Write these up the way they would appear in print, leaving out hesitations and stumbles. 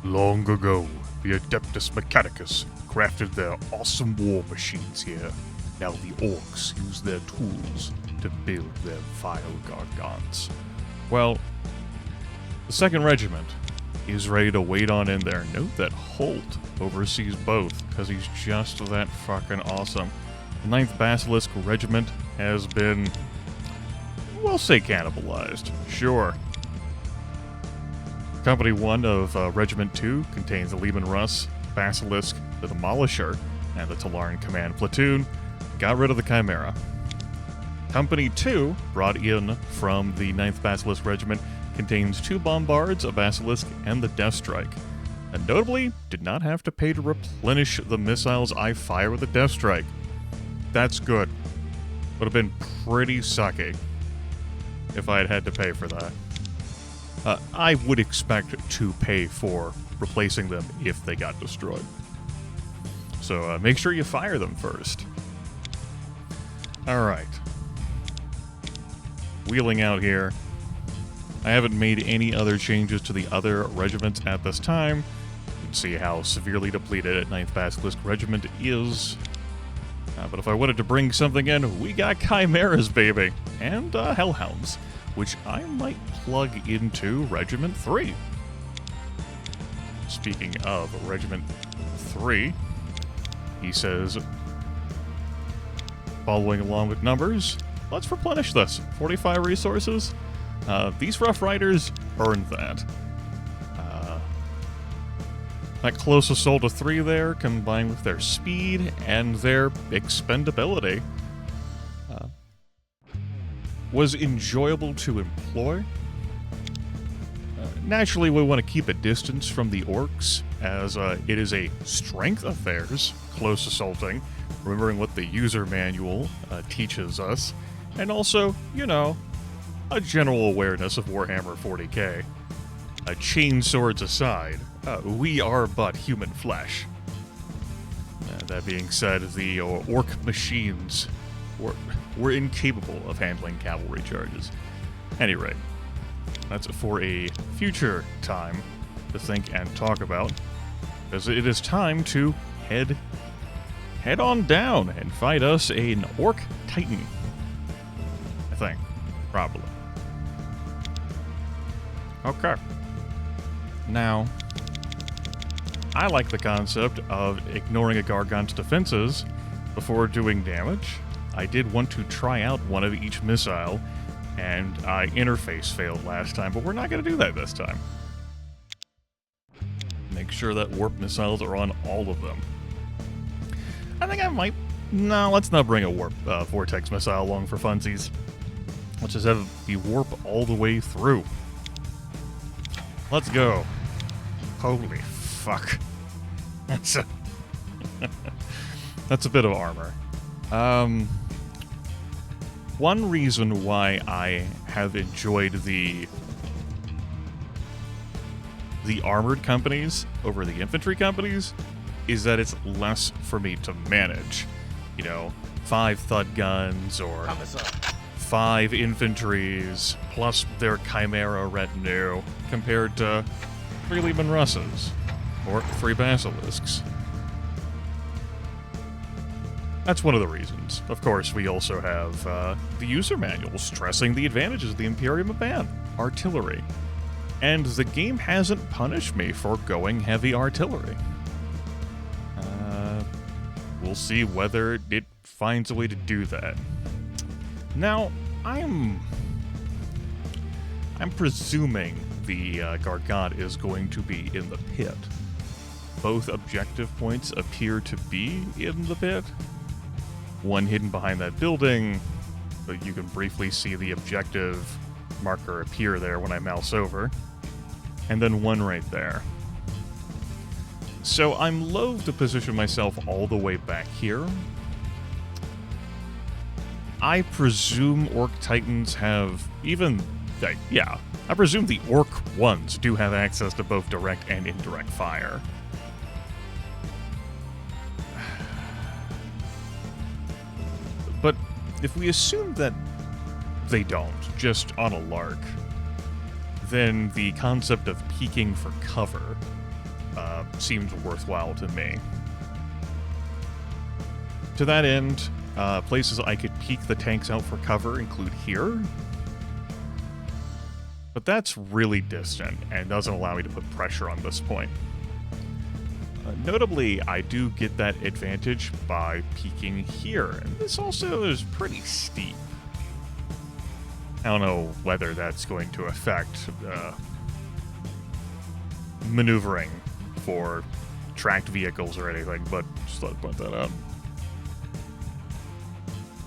Long ago, the Adeptus Mechanicus crafted their awesome war machines here. Now the orcs use their tools to build their vile gargants. Well, the 2nd Regiment is ready to wait on in there. Note that Holt oversees both, because he's just that fucking awesome. The 9th Basilisk Regiment has been, we'll say, cannibalized. Sure. Company 1 of Regiment 2 contains the Lehman Russ, Basilisk, the Demolisher, and the Talarn Command Platoon. Got rid of the Chimera. Company 2, brought in from the 9th Basilisk Regiment, contains 2 Bombards, a Basilisk, and the Death Strike. And notably, did not have to pay to replenish the missiles I fire with the Death Strike. That's good. Would have been pretty sucky if I had had to pay for that. I would expect to pay for replacing them if they got destroyed. So make sure you fire them first. Alright. Wheeling out here. I haven't made any other changes to the other regiments at this time. You can see how severely depleted 9th Basilisk Regiment is. But if I wanted to bring something in, we got Chimeras, baby! And Hellhounds, which I might plug into Regiment 3. Speaking of Regiment 3, he says, following along with numbers, let's replenish this. 45 resources. These Rough Riders earned that. That close assault of 3 there, combined with their speed and their expendability, was enjoyable to employ. Naturally, we want to keep a distance from the orcs, as it is a strength of theirs, close assaulting, remembering what the user manual teaches us, and also, you know, a general awareness of Warhammer 40k. Chainswords aside, we are but human flesh. That being said, the orc machines were incapable of handling cavalry charges. Any rate, that's for a future time to think and talk about, because it is time to head on down and fight us an orc titan. I think, probably. Okay. Now, I like the concept of ignoring a Gargant's defenses before doing damage. I did want to try out one of each missile, and I interface failed last time, but we're not going to do that this time. Make sure that warp missiles are on all of them. I think I might... No, let's not bring a warp vortex missile along for funsies. Let's just have the warp all the way through. Let's go. Holy fuck. That's a bit of armor. One reason why I have enjoyed the armored companies over the infantry companies is that it's less for me to manage. You know, 5 thud guns or 5 infantries plus their Chimera retinue compared to 3 Lehman Russes or 3 Basilisks. That's one of the reasons. Of course, we also have the user manual stressing the advantages of the Imperium of Man, artillery. And the game hasn't punished me for going heavy artillery. We'll see whether it finds a way to do that. Now, I'm presuming the Gargant is going to be in the pit. Both objective points appear to be in the pit. One hidden behind that building, but you can briefly see the objective marker appear there when I mouse over. And then one right there. So I'm loath to position myself all the way back here. I presume Orc Titans have even... yeah, I presume the Orc ones do have access to both direct and indirect fire. But if we assume that they don't, just on a lark, then the concept of peeking for cover seems worthwhile to me. To that end, places I could peek the tanks out for cover include here. But that's really distant and doesn't allow me to put pressure on this point. Notably, I do get that advantage by peeking here, and this also is pretty steep. I don't know whether that's going to affect maneuvering for tracked vehicles or anything, but just thought I'd point that out.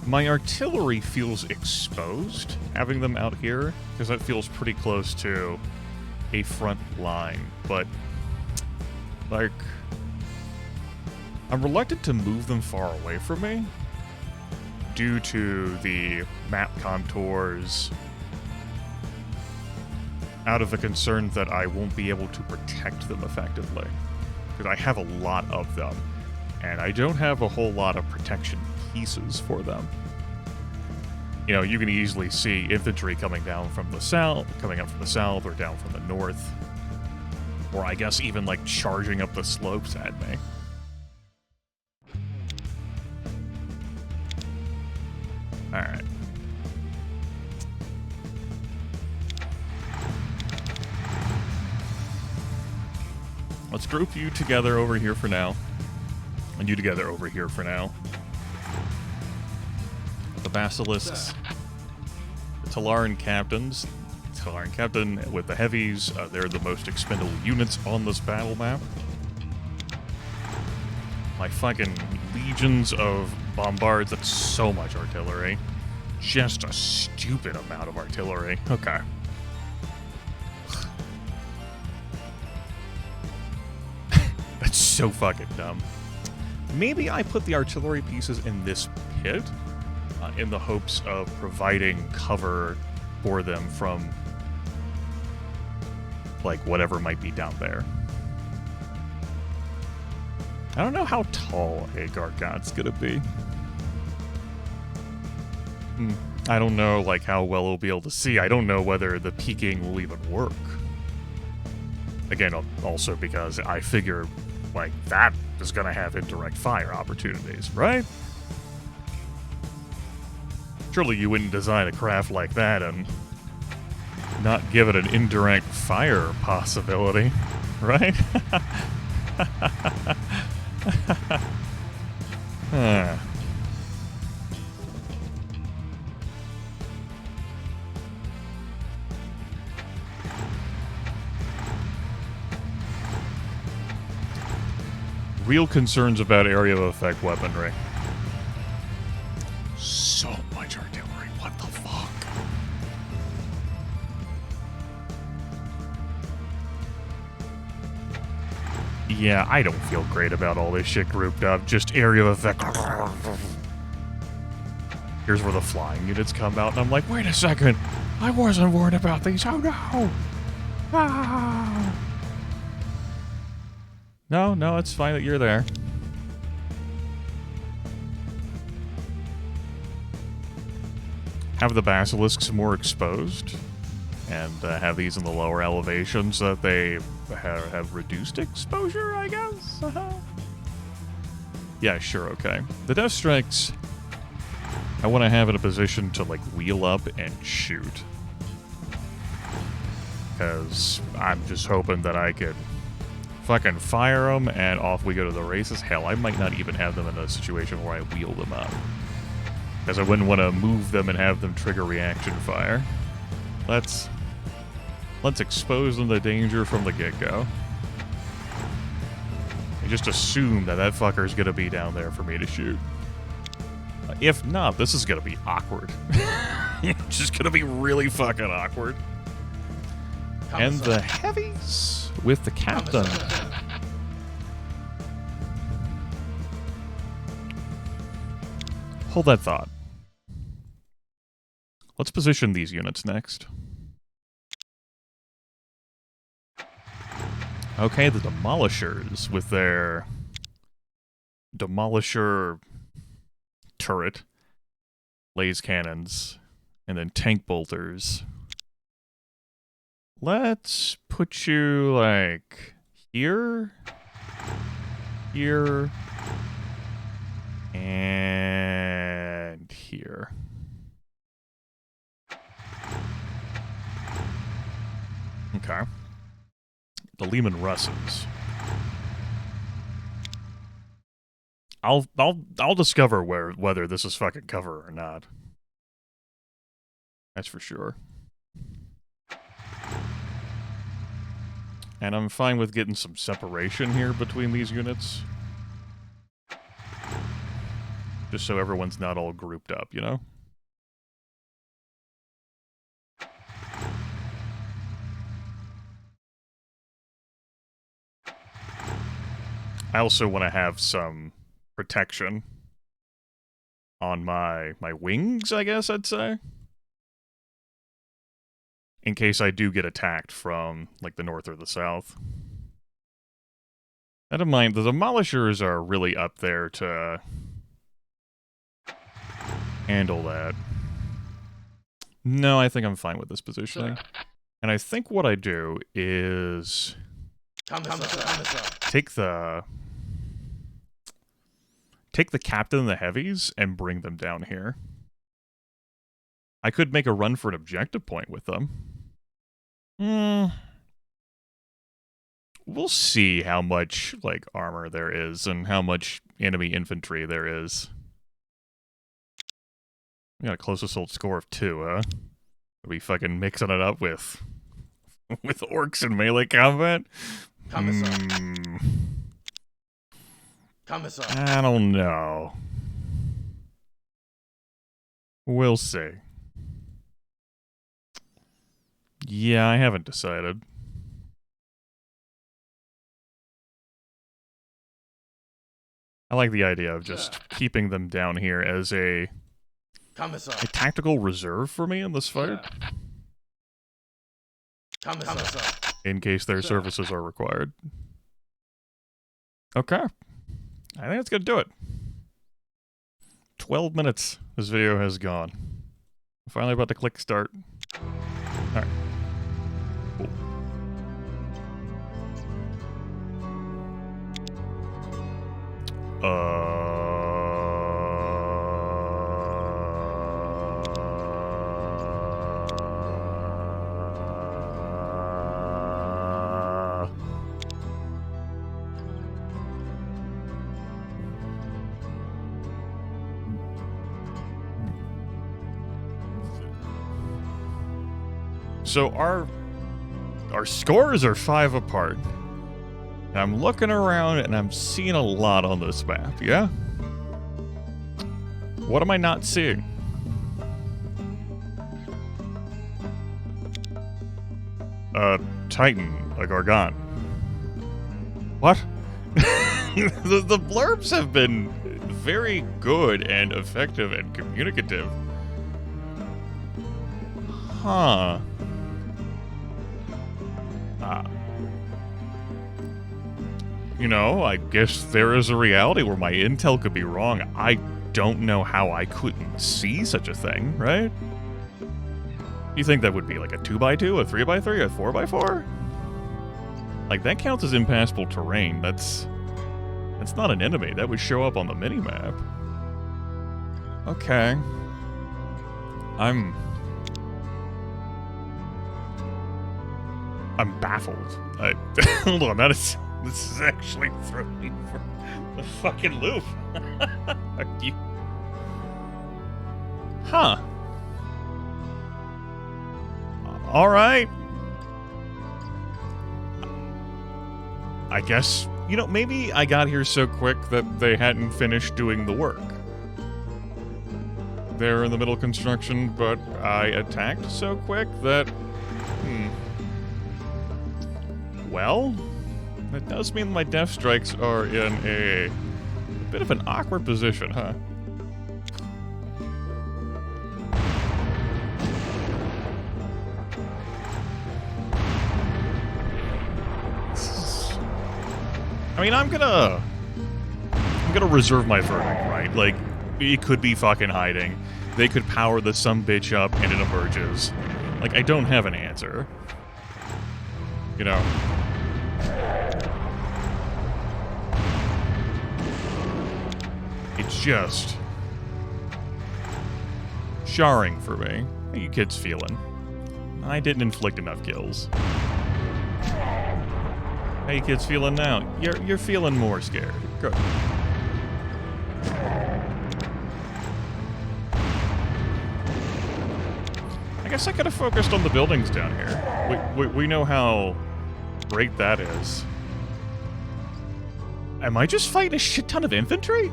My artillery feels exposed, having them out here, because that feels pretty close to a front line, but, like, I'm reluctant to move them far away from me due to the map contours, out of the concern that I won't be able to protect them effectively, because I have a lot of them, and I don't have a whole lot of protection pieces for them. You know, you can easily see infantry coming down from the south, coming up from the south, or down from the north, or I guess even like charging up the slopes at me. Alright. Let's group you together over here for now. And you together over here for now. The Basilisks. The Talaran Captains. Talaran Captain with the heavies. They're the most expendable units on this battle map. My fucking legions of bombards. That's so much artillery. Just a stupid amount of artillery. Okay. That's so fucking dumb. Maybe I put the artillery pieces in this pit in the hopes of providing cover for them from, like, whatever might be down there. I don't know how tall a Gargant's gonna be. I don't know, like, how well it'll be able to see. I don't know whether the peeking will even work. Again, also because I figure, like, that is gonna have indirect fire opportunities, right? Surely you wouldn't design a craft like that and not give it an indirect fire possibility, right? Real concerns about area of effect weaponry. So much artillery, what the fuck? Yeah, I don't feel great about all this shit grouped up. Just area of effect. Here's where the flying units come out, and I'm like, wait a second. I wasn't worried about these. Oh no. Ah. No, it's fine that you're there. Have the basilisks more exposed, and have these in the lower elevations so that they have reduced exposure, I guess? Yeah, sure, okay. The Death Strikes, I want to have in a position to, like, wheel up and shoot. Because I'm just hoping that I could fucking fire them, and off we go to the races. Hell, I might not even have them in a situation where I wheel them up, because I wouldn't want to move them and have them trigger reaction fire. Let's expose them to danger from the get-go. And just assume that that fucker's gonna be down there for me to shoot. If not, this is gonna be awkward. It's just gonna be really fucking awkward. And the heavies with the captain. Hold that thought. Let's position these units next. Okay, the Demolishers with their Demolisher turret, laser cannons, and then tank bolters. Let's put you, like, here, here, and here. Okay. The Lehman Russes. I'll discover whether this is fucking cover or not. That's for sure. And I'm fine with getting some separation here between these units. Just so everyone's not all grouped up, you know? I also want to have some protection on my wings, I guess I'd say. In case I do get attacked from, like, the north or the south. Keep in mind, the Demolishers are really up there to handle that. No, I think I'm fine with this positioning. And I think what I do is take the captain and the heavies and bring them down here. I could make a run for an objective point with them. We'll see how much, like, armor there is and how much enemy infantry there is. We got a close assault score of 2, huh? Are we fucking mixing it up with orcs in melee combat? I don't know. We'll see. Yeah, I haven't decided. I like the idea of just keeping them down here as a tactical reserve for me in this fight. In case their services are required. Okay. I think that's gonna do it. 12 minutes this video has gone. I'm finally about to click start. Alright. Cool. So our scores are 5 apart. And I'm looking around and I'm seeing a lot on this map, yeah? What am I not seeing? Titan, a Gargant. What? the blurbs have been very good and effective and communicative. Huh. You know, I guess there is a reality where my intel could be wrong. I don't know how I couldn't see such a thing, right? You think that would be like a 2x2, a 3x3, a 4x4? Like, that counts as impassable terrain. That's not an enemy. That would show up on the minimap. Okay. I'm baffled. Hold on, this is actually throwing me for the fucking loop. Huh. Alright. I guess, you know, maybe I got here so quick that they hadn't finished doing the work. They're in the middle of construction, but I attacked so quick that... Well, that does mean my death strikes are in a bit of an awkward position, huh? I mean, I'm gonna reserve my verdict, right? Like, it could be fucking hiding. They could power the sumbitch up and it emerges. Like, I don't have an answer. You know. is just jarring for me. How you kids feeling? I didn't inflict enough kills. How you kids feeling now? You're feeling more scared. Good. I guess I could have focused on the buildings down here. We know how great that is. Am I just fighting a shit ton of infantry?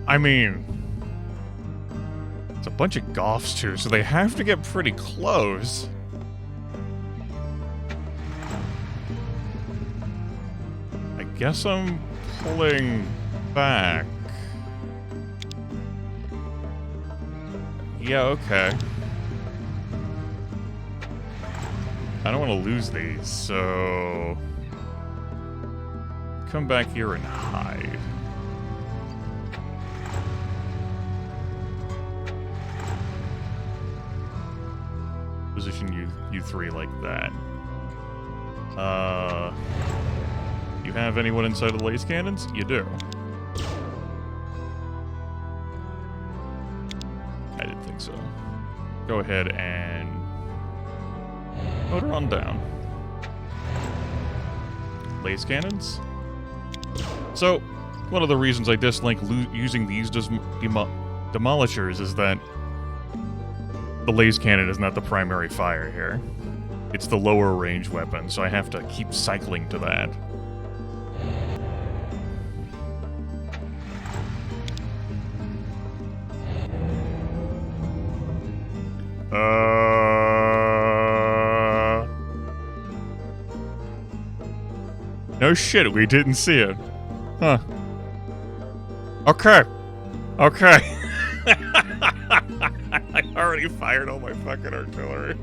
I mean, it's a bunch of Goths too, so they have to get pretty close. I guess I'm pulling back. Yeah, okay. I don't want to lose these, so come back here and hide. Position you three like that. You have anyone inside of the laser cannons? You do. I didn't think so. Go ahead and motor on down. Laser cannons. So, one of the reasons I dislike using these demolishers is that the laser cannon is not the primary fire here. It's the lower range weapon, so I have to keep cycling to that. No shit, we didn't see it. Huh. Okay. Okay. I already fired all my fucking artillery.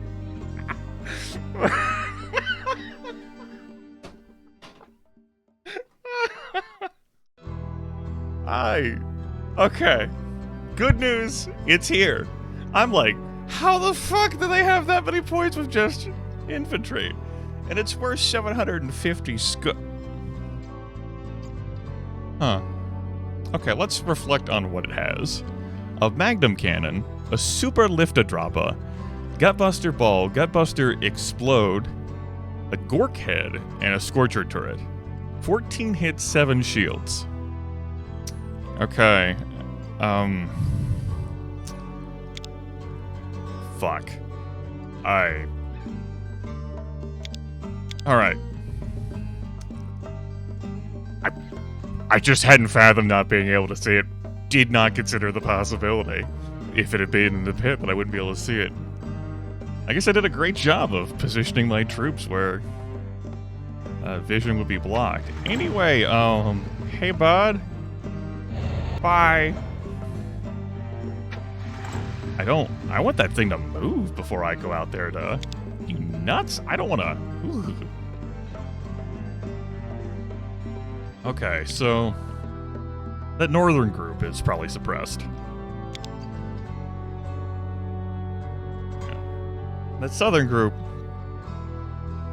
Okay. Good news, it's here. I'm like, how the fuck do they have that many points with just infantry? And it's worth 750 Huh. Okay, let's reflect on what it has. A magnum cannon, a super lifter-dropper, gutbuster ball, gutbuster explode, a gork head, and a scorcher turret. 14 hits, 7 shields. Okay. Fuck. Alright. I just hadn't fathomed not being able to see it. Did not consider the possibility. If it had been in the pit, that I wouldn't be able to see it. I guess I did a great job of positioning my troops where vision would be blocked. Anyway, hey bud. Bye. I want that thing to move before I go out there to... You nuts? I don't want to... Okay, so... That northern group is probably suppressed. Yeah. That southern group...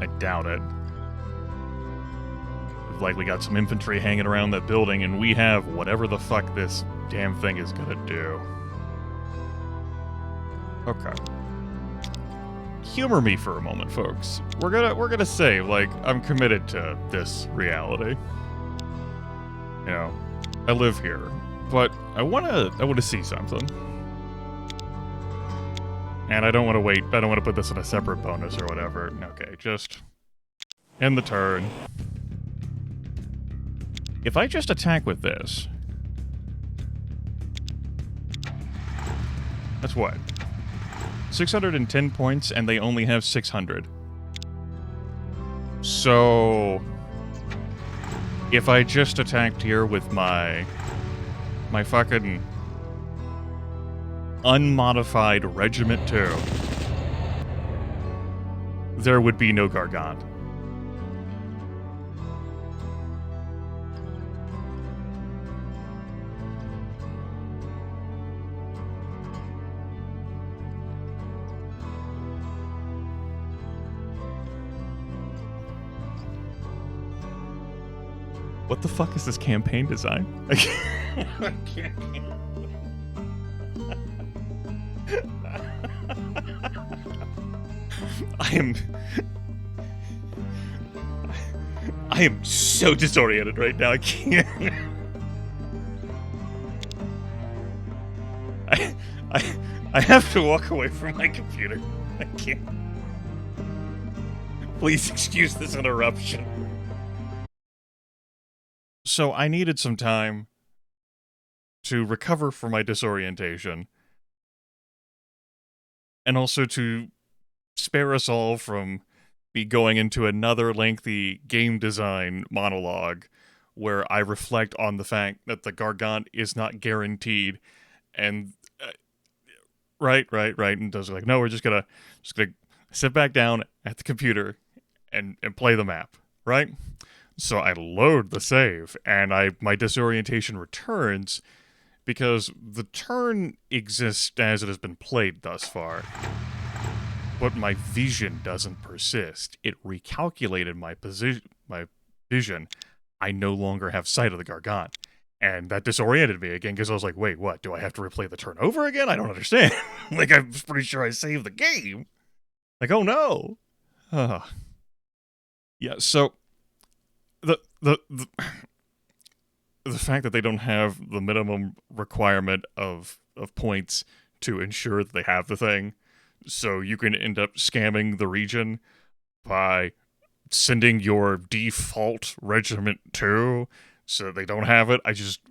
I doubt it. We've likely got some infantry hanging around that building, and we have whatever the fuck this damn thing is gonna do. Okay. Humor me for a moment, folks. We're gonna say, like, I'm committed to this reality. You know, I live here, but I wanna see something. And I don't want to wait. I don't want to put this in a separate bonus or whatever. Okay, just end the turn. If I just attack with this, that's what? 610 points, and they only have 600. So, if I just attacked here with my fucking unmodified Regiment 2, there would be no Gargant. What the fuck is this campaign design? I can't. I am so disoriented right now. I can't. I have to walk away from my computer. I can't. Please excuse this interruption. So I needed some time to recover from my disorientation, and also to spare us all from me going into another lengthy game design monologue where I reflect on the fact that the Gargant is not guaranteed, and right, and does like, no, we're just gonna sit back down at the computer and play the map, right? So I load the save, and my disorientation returns because the turn exists as it has been played thus far. But my vision doesn't persist. It recalculated my vision. I no longer have sight of the Gargant. And that disoriented me again, because I was like, wait, what? Do I have to replay the turn over again? I don't understand. Like, I'm pretty sure I saved the game. Like, oh no. Yeah, so the fact that they don't have the minimum requirement of points to ensure that they have the thing, so you can end up scamming the region by sending your default regiment to, so they don't have it. I'm just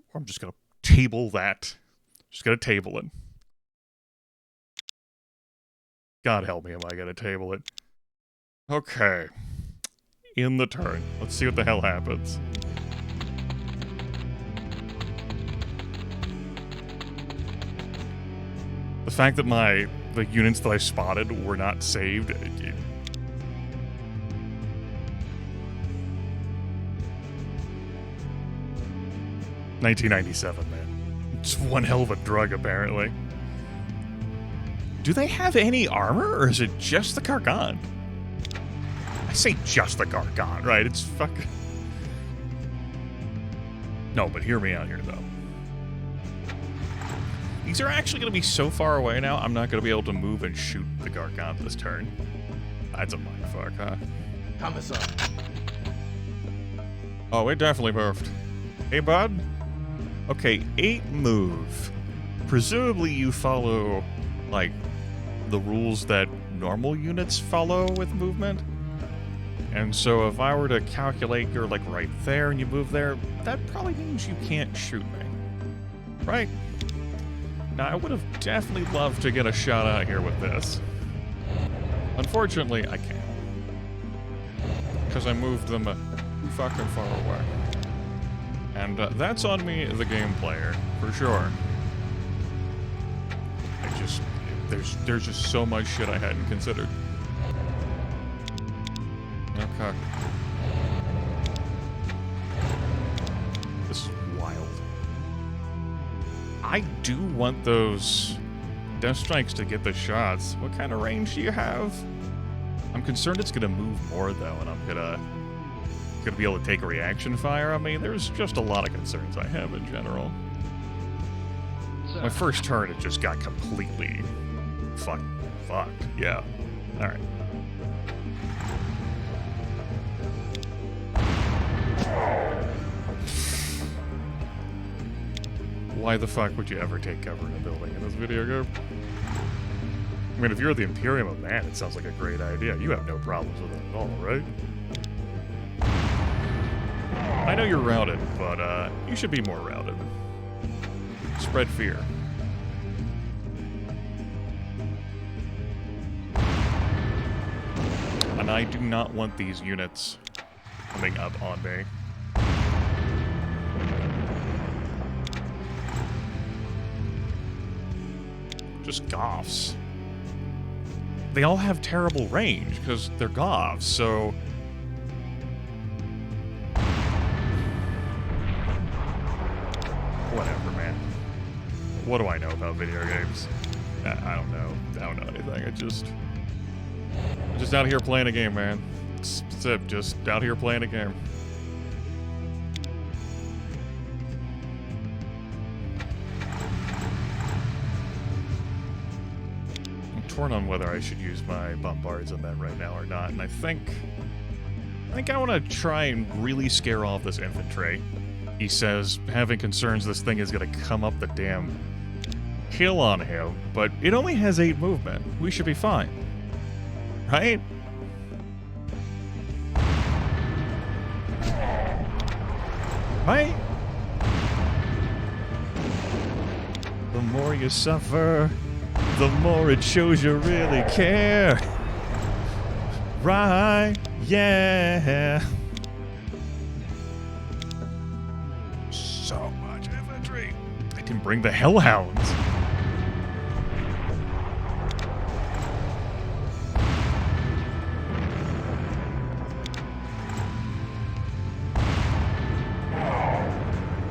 gonna table that. Just gonna table it. God help me, am I gonna table it? Okay. In the turn. Let's see what the hell happens. The fact that the units that I spotted were not saved. 1997, man. It's one hell of a drug, apparently. Do they have any armor, or is it just the Gargant? I say just the Gargant, right? It's fucking... No, but hear me out here, though. These are actually going to be so far away now, I'm not going to be able to move and shoot the Gargant this turn. That's a mindfuck, huh? Commissar. Oh, it definitely moved. Hey, bud? Okay, 8 move. Presumably you follow, like, the rules that normal units follow with movement. And so if I were to calculate you're, like, right there and you move there, that probably means you can't shoot me. Right? Now, I would have definitely loved to get a shot out here with this. Unfortunately, I can't. Because I moved them fucking far away. And that's on me, the game player, for sure. There's just so much shit I hadn't considered. Okay. This is wild. I do want those death strikes to get the shots. What kind of range do you have? I'm concerned it's gonna move more though, and I'm gonna be able to take a reaction fire. I mean, there's just a lot of concerns I have in general. My first turn, it just got completely fucked. Yeah. All right. Why the fuck would you ever take cover in a building in this video game? I mean, if you're the Imperium of Man, it sounds like a great idea. You have no problems with it at all, right? I know you're routed, but you should be more routed. Spread fear. And I do not want these units coming up on me. Just Goths. They all have terrible range because they're Goths, so... Whatever, man. What do I know about video games? I don't know. I don't know anything. I'm just out here playing a game, man. Just out here playing a game. torn on whether I should use my bombards on that right now or not, and I think I want to try and really scare off this infantry. He says, having concerns this thing is going to come up the damn hill on him, but it only has 8 movement. We should be fine. Right? Right? The more you suffer, the more it shows you really care. Right? Yeah. So much infantry. I didn't bring the hellhounds.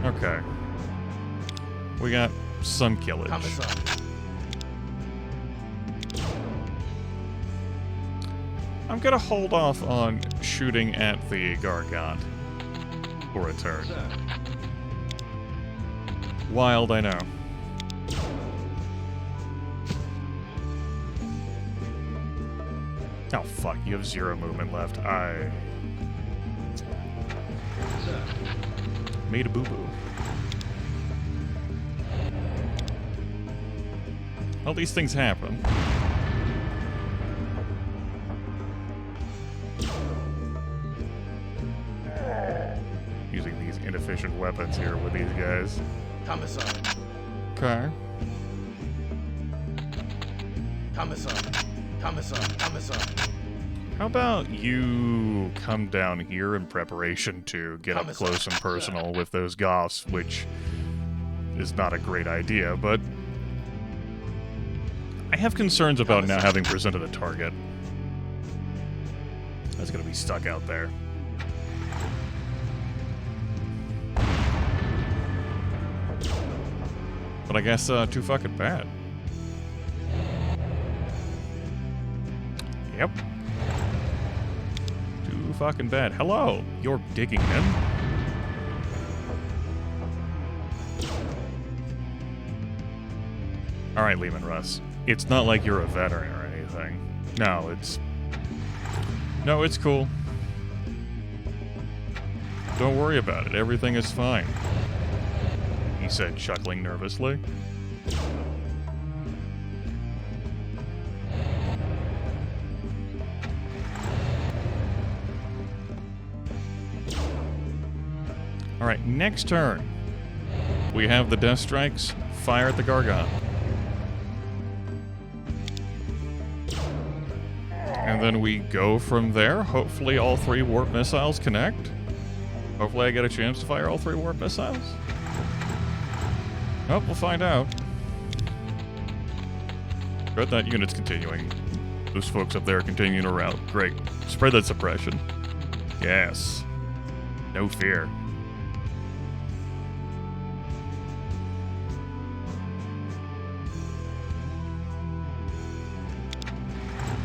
Okay. We got some killage. I'm gonna hold off on shooting at the Gargant for a turn. Wild, I know. Oh fuck, you have 0 movement left. I made a boo-boo. Well, these things happen. Using these inefficient weapons here with these guys. Commissar. Okay. Commissar. Commissar. Commissar. How about you come down here in preparation to get up Commissar. close and personal with those Goths, which is not a great idea, but I have concerns about now having presented a target. That's gonna be stuck out there. But I guess too fucking bad. Yep. Too fucking bad. Hello! You're digging in? Alright, Lehman Russ. It's not like you're a veteran or anything. No, it's cool. Don't worry about it. Everything is fine. He said, chuckling nervously. Alright, next turn. We have the Death Strikes. Fire at the Gargant. And then we go from there. Hopefully all 3 warp missiles connect. Hopefully I get a chance to fire all 3 warp missiles. Oh, we'll find out. Good, that unit's continuing. Those folks up there are continuing to route. Great. Spread that suppression. Yes. No fear.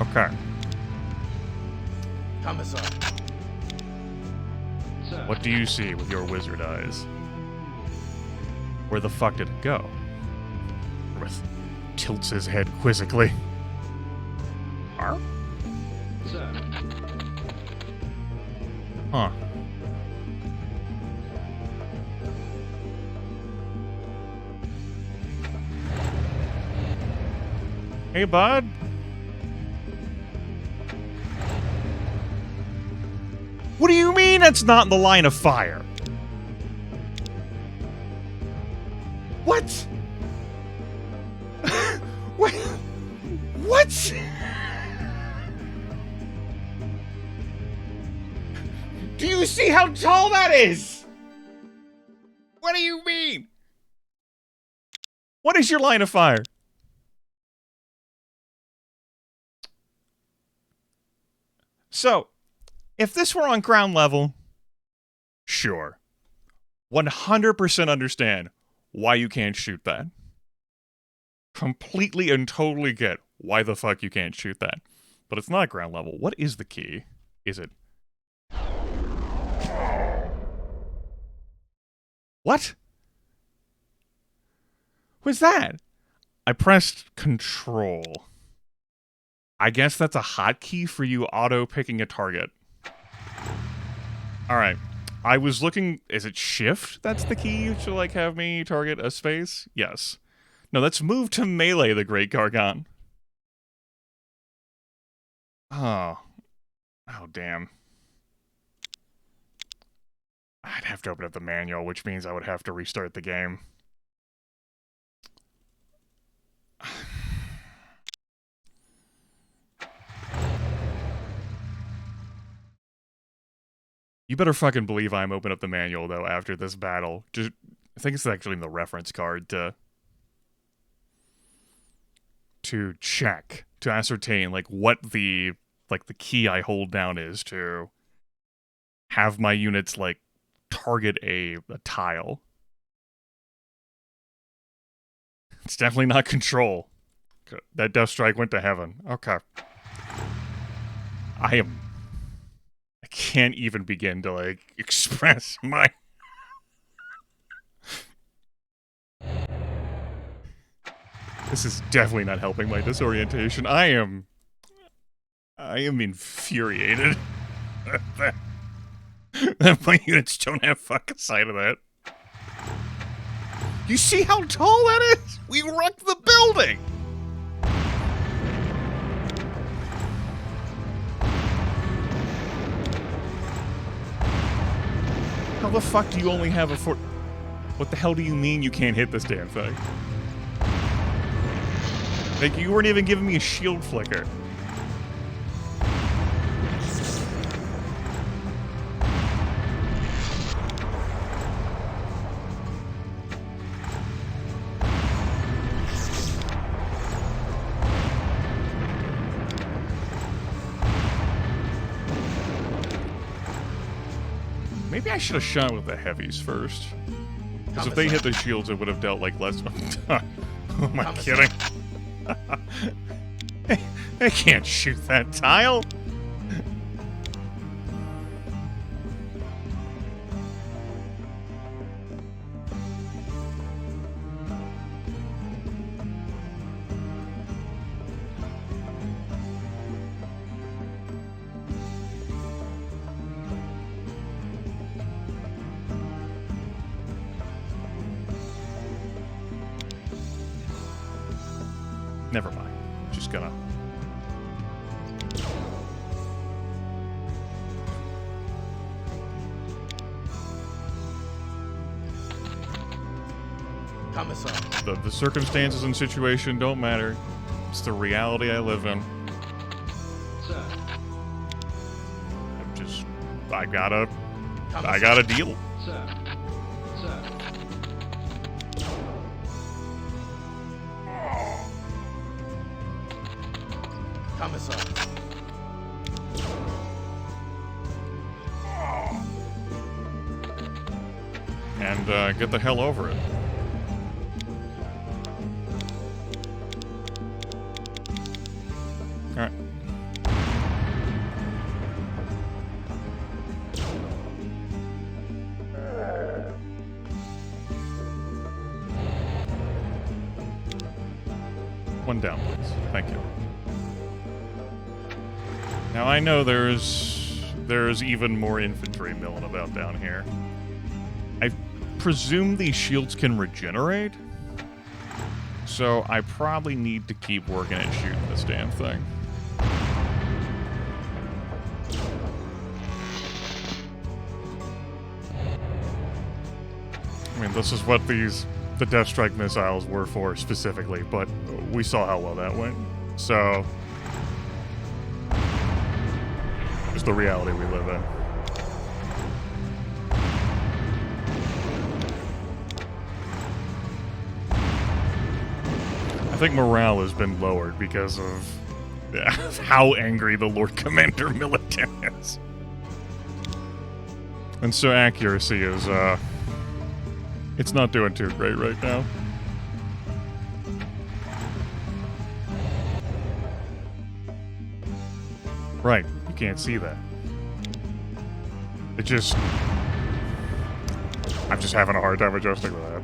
Okay. Commissar. What do you see with your wizard eyes? Where the fuck did it go? Grimith tilts his head quizzically. Huh? Huh. Hey, bud. What do you mean it's not in the line of fire? What? What? What? Do you see how tall that is? What do you mean? What is your line of fire? So, if this were on ground level, sure. 100% understand why you can't shoot that. Completely and totally get why the fuck you can't shoot that. But it's not ground level. What is the key? Is it... What? What's that? I pressed Control. I guess that's a hotkey for you auto-picking a target. Alright. I was looking... Is it shift that's the key to, like, have me target a space? Yes. No, let's move to melee the Great Gargant. Oh. Oh, damn. I'd have to open up the manual, which means I would have to restart the game. You better fucking believe I'm opening up the manual, though, after this battle. Just, I think it's actually in the reference card to check, to ascertain, like, what the key I hold down is to have my units, like, target a tile. It's definitely not control. That Death Strike went to heaven. Okay. I can't even begin to, like, express my... This is definitely not helping my disorientation. I am infuriated that my units don't have fucking sight of that. You see how tall that is? We wrecked the building! How the fuck do you only have a fort? What the hell do you mean you can't hit this damn thing? Like, you weren't even giving me a shield flicker. Maybe I should have shot with the heavies first. Because if they hit the shields, it would have dealt, like, less... Oh, am I kidding? I can't shoot that tile! Never mind. Just gonna... The circumstances and situation don't matter. It's the reality I live in. Sir. I gotta deal. Sir. Sir. Commissar. And get the hell over it. Alright. One down, please. Thank you. Now I know there's even more infantry milling about down here. I presume these shields can regenerate, so I probably need to keep working at shooting this damn thing. I mean, this is what the Death Strike missiles were for specifically, but we saw how well that went. So, it's the reality we live in. I think morale has been lowered because of how angry the Lord Commander Militant is. And so accuracy is, it's not doing too great right now. Right, you can't see that. I'm just having a hard time adjusting with that.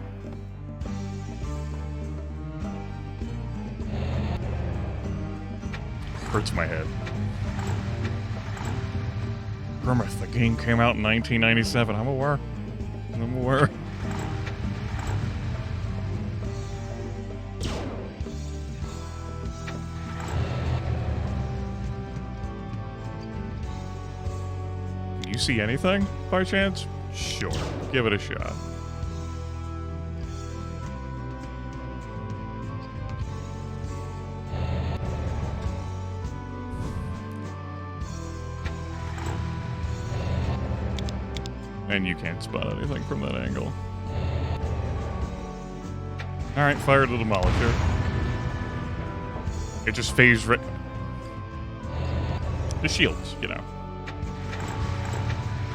hurts my head. Grimith, the game came out in 1997. I'm aware. I'm aware. Can you see anything, by chance? Sure. Give it a shot. And you can't spot anything from that angle. Alright, fire the Demolisher. It just phased right... The shields, you know.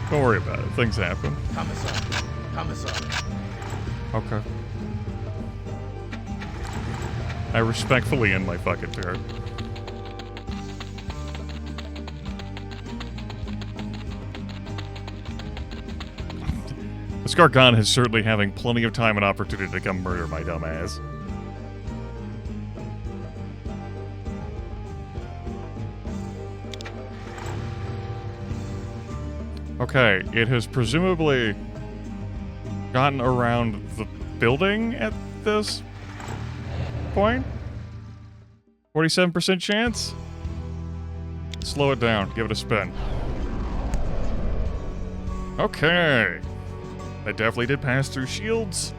Don't worry about it. Things happen. Commissar. Okay. I respectfully end my fucking turn. The Skargon is certainly having plenty of time and opportunity to come murder my dumb ass. Okay, it has presumably gotten around the building at this point. 47% chance? Slow it down. Give it a spin. Okay. That definitely did pass through shields.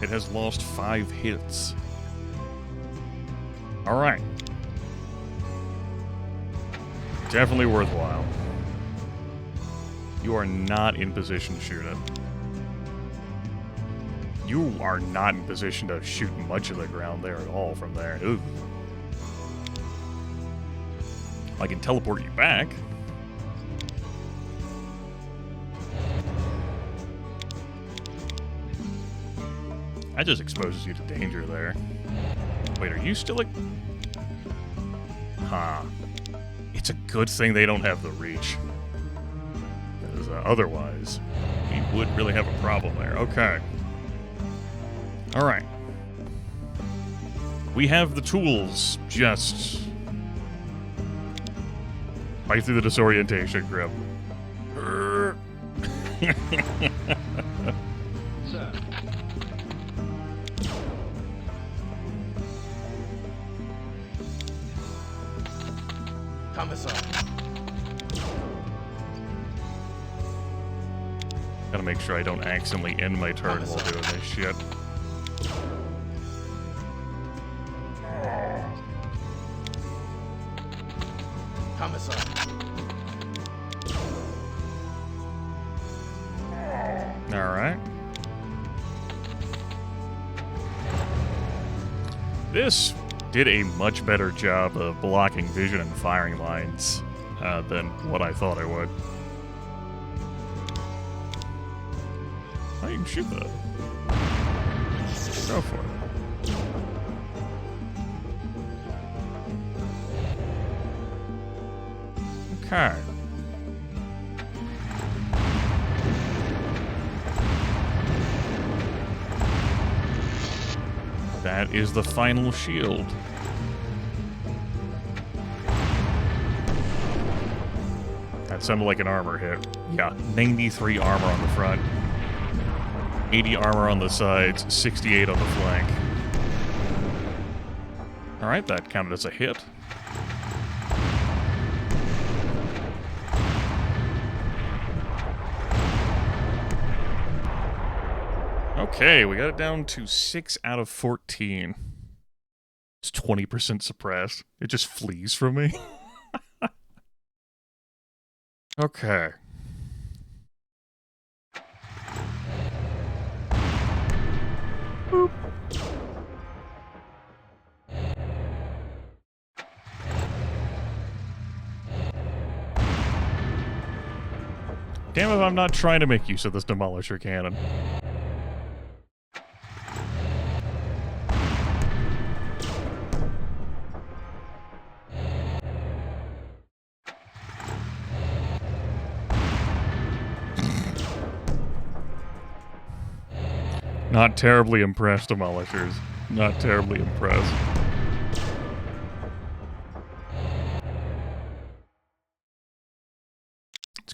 It has lost 5 hits. Alright. Definitely worthwhile. You are not in position to shoot it. You are not in position to shoot much of the ground there at all from there. Ooh. I can teleport you back. That just exposes you to danger there. Wait, are you still a... Huh. It's a good thing they don't have the reach. Because otherwise, we would really have a problem there. Okay. Alright. We have the tools. Just... fight through the disorientation, Grim. Sir. Commissar. Gotta make sure I don't accidentally end my turn while doing this shit. Commissar. Alright. This did a much better job of blocking vision and firing lines than what I thought I would. Oh, you can shoot that. Go for it. Okay. That is the final shield. That sounded like an armor hit. Yeah, 93 armor on the front. 80 armor on the sides, 68 on the flank. Alright, that counted as a hit. Okay, we got it down to 6 out of 14. It's 20% suppressed. It just flees from me. Okay. Boop. Damn if I'm not trying to make use of this Demolisher cannon. Not terribly impressed, Demolishers. Not terribly impressed.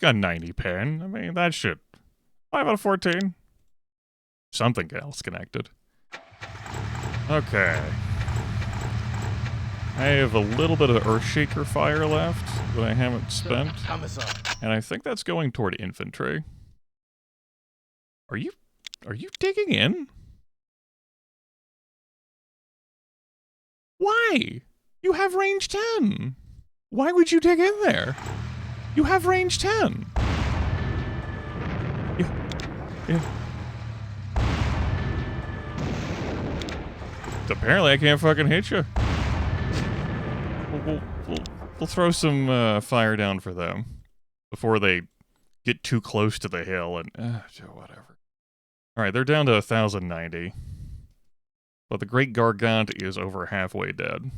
got 90 pin. I mean, that shit. 5 out of 14. Something else connected. Okay. I have a little bit of Earthshaker fire left that I haven't spent. Commissar. And I think that's going toward infantry. Are you digging in? Why? You have range 10. Why would you dig in there? You have range 10. Yeah. Apparently I can't fucking hit you. We'll throw some fire down for them before they get too close to the hill and whatever. All right, they're down to 1,090, but the Great Gargant is over halfway dead.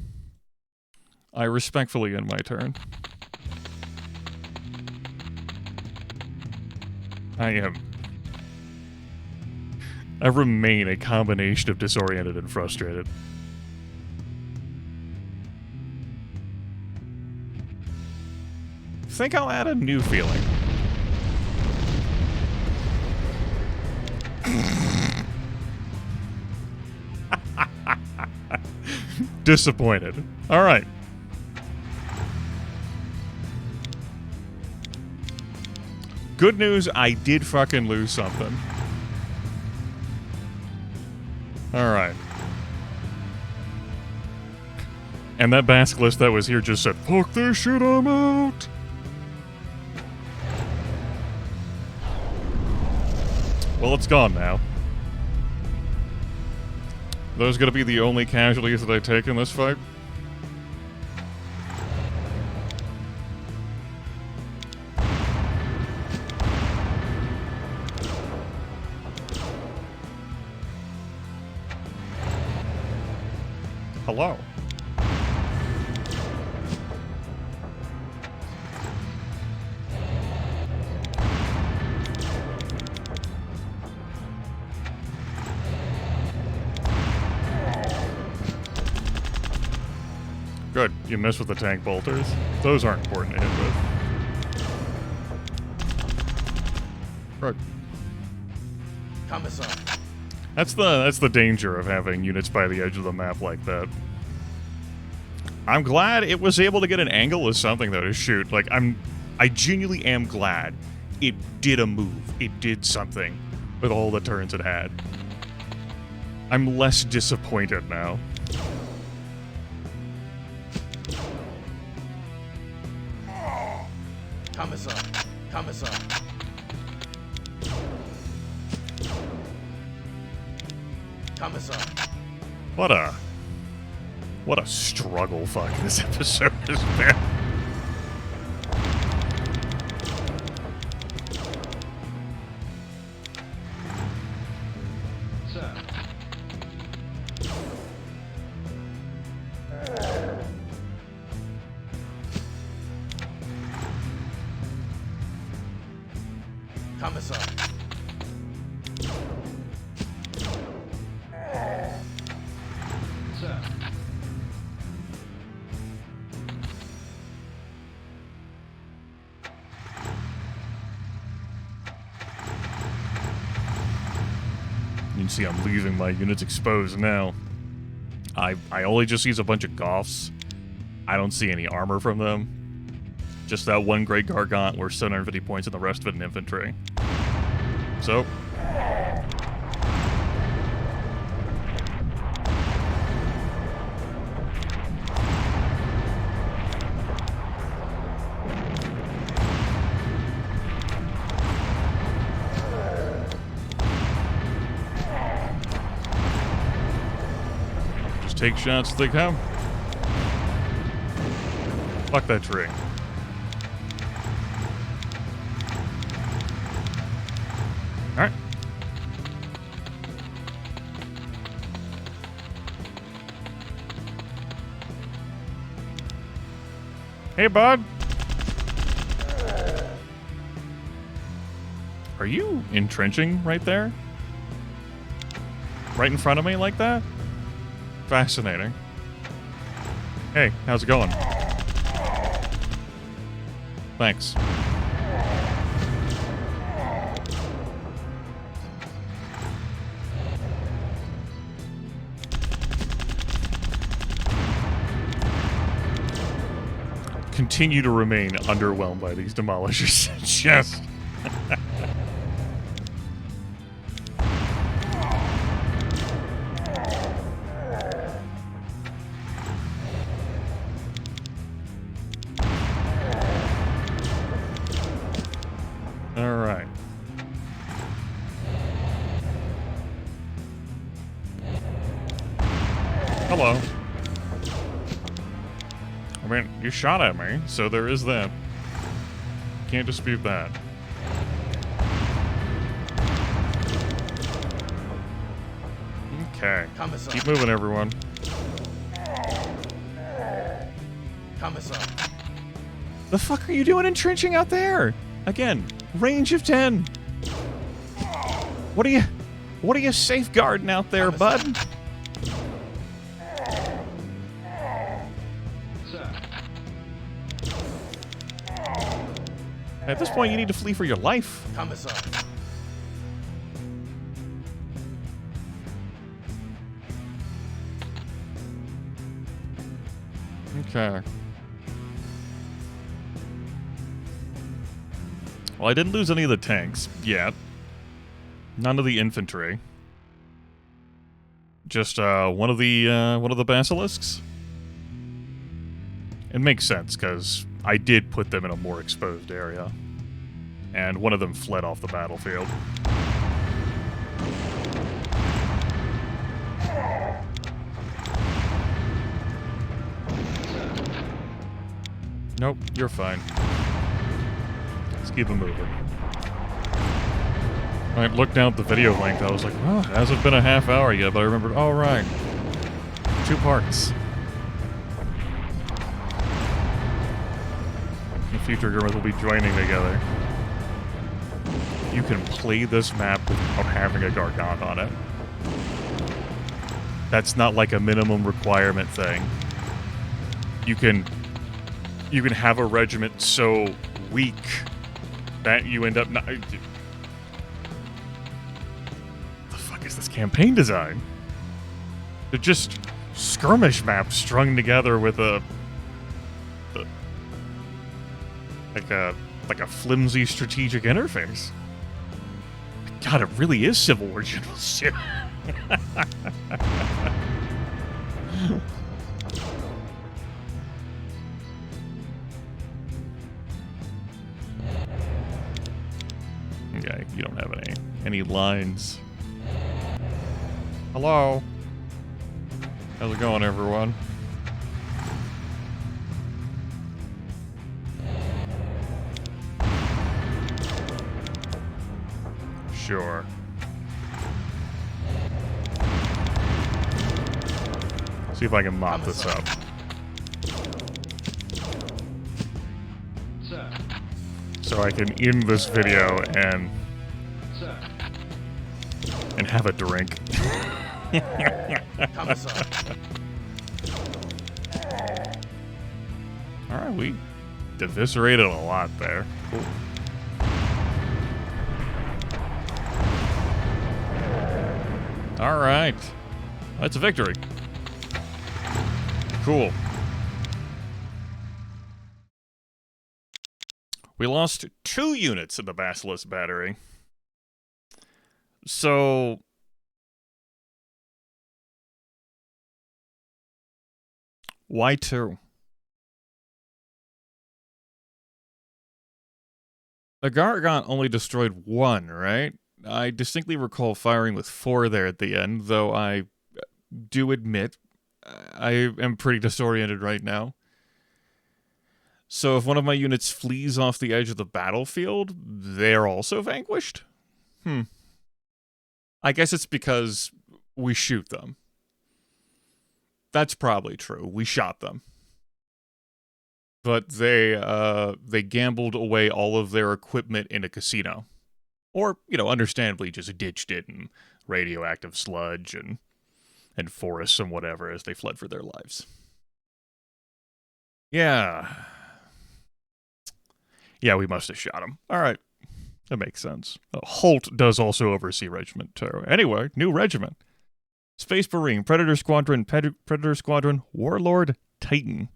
I respectfully end my turn. I remain a combination of disoriented and frustrated. Think I'll add a new feeling. Disappointed. All right. Good news, I did fucking lose something. All right. And that basilisk that was here just said, "Fuck this shit, I'm out." Well, it's gone now. Those gonna be the only casualties that I take in this fight? Hello. Good. You missed with the tank bolters. Those aren't important to hit with. Right. Commissar. That's the danger of having units by the edge of the map like that. I'm glad it was able to get an angle as something though to shoot. Like I genuinely am glad it did a move. It did something with all the turns it had. I'm less disappointed now. Commissar. Commissar. Commissar. What a struggle fuck this episode has been. Sir. Commissar. Sir. You can see I'm leaving my units exposed now. I only just use a bunch of Goths. I don't see any armor from them. Just that one Great Gargant worth 750 points and the rest of it in infantry. So... just take shots as they come. Fuck that tree. Alright. Hey, bud. Are you entrenching right there? Right in front of me like that? Fascinating. Hey, how's it going? Thanks. continue to remain underwhelmed by these demolishers. Just... Alright. Hello. I mean, you shot at me, so there is that. Can't dispute that. Okay. Keep moving, everyone. The fuck are you doing entrenching out there? Again, range of 10. What are you safeguarding out there, bud? At this point, you need to flee for your life. Okay. Well, I didn't lose any of the tanks yet. None of the infantry. Just one of the basilisks. It makes sense because I did put them in a more exposed area, and one of them fled off the battlefield. Nope, you're fine. Let's keep them moving. I looked down at the video length. I was like, oh, it hasn't been a half hour yet, but I remembered, oh, right. 2 parts. The future Grimith will be joining together. You can play this map without having a Gargant on it. That's not like a minimum requirement thing. You can have a regiment so weak that you end up not... The fuck is this campaign design? They're just skirmish maps strung together with like a flimsy strategic interface. God, it really is Civil War General shit. Okay, you don't have any lines. Hello. How's it going, everyone? Sure. See if I can mop this up. So I can end this video and have a drink. Alright, we eviscerated a lot there. Cool. Alright. That's a victory. Cool. We lost 2 units in the Basilisk Battery. So... why 2? The Gargant only destroyed 1, right? I distinctly recall firing with 4 there at the end, though I do admit I am pretty disoriented right now. So if one of my units flees off the edge of the battlefield, they're also vanquished? I guess it's because we shoot them. That's probably true. We shot them. But they gambled away all of their equipment in a casino. Or, you know, understandably just ditched it in radioactive sludge and forests and whatever as they fled for their lives. Yeah. Yeah, we must have shot him. All right. That makes sense. Holt does also oversee Regiment 2. Anyway, new regiment. Space Marine, Predator Squadron, Warlord Titan.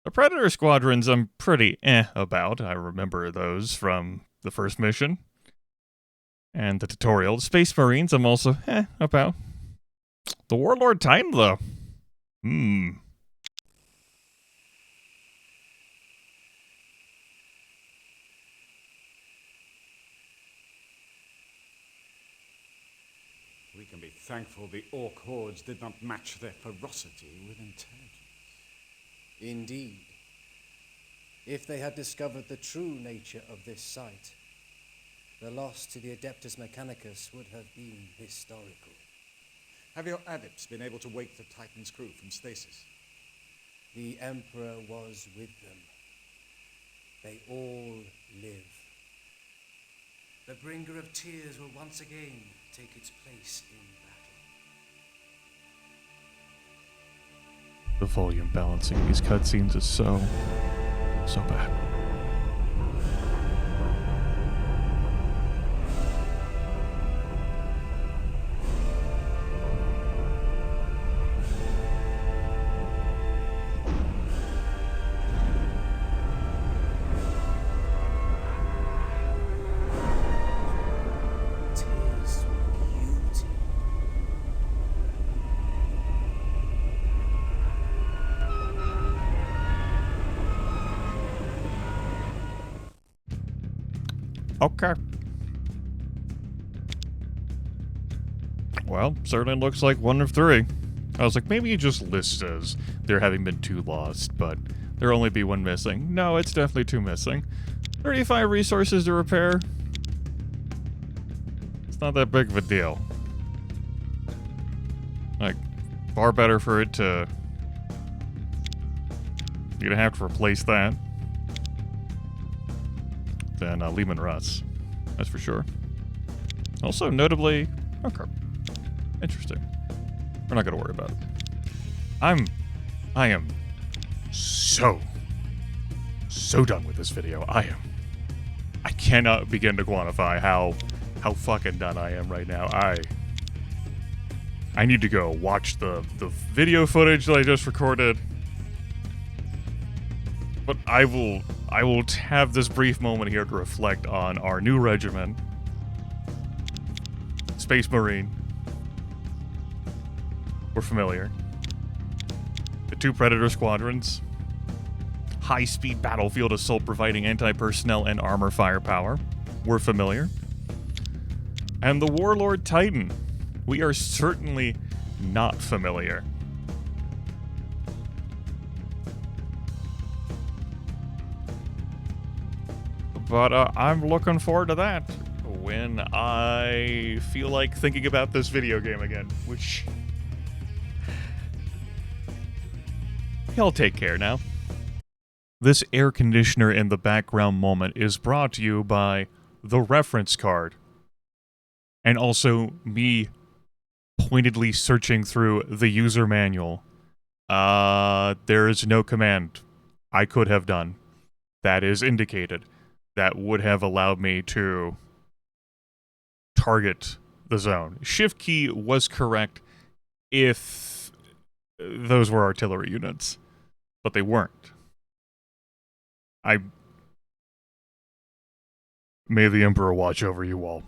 The Predator squadrons I'm pretty about. I remember those from the first mission. And the tutorial. Space Marines I'm also about. The Warlord Titan though. We can be thankful the Orc hordes did not match their ferocity with intelligence. Indeed. If they had discovered the true nature of this site, the loss to the Adeptus Mechanicus would have been historical. Have your adepts been able to wake the Titan's crew from stasis? The Emperor was with them. They all live. The Bringer of Tears will once again take its place in battle. The volume balancing these cutscenes is so bad. Tis beauty. Okay. Well, certainly looks like one of three. I was like, maybe it just lists as there having been 2 lost, but there'll only be 1 missing. No, it's definitely 2 missing. 35 resources to repair. It's not that big of a deal. Like, far better for it to... You're gonna have to replace that than Lehman Russ. That's for sure. Also, notably... Okay. Interesting. We're not gonna worry about it. I am so done with this video. I cannot begin to quantify how fucking done I am right now. I need to go watch the video footage that I just recorded. But I will have this brief moment here to reflect on our new regiment. Space Marine. We're familiar. The 2 Predator squadrons. High-speed battlefield assault providing anti-personnel and armor firepower. We're familiar. And the Warlord Titan. We are certainly not familiar. But I'm looking forward to that when I feel like thinking about this video game again, which... Y'all take care now. This air conditioner in the background moment is brought to you by the reference card. And also me pointedly searching through the user manual. There is no command I could have done that is indicated that would have allowed me to target the zone. Shift key was correct if those were artillery units, but they weren't. May the Emperor watch over you all.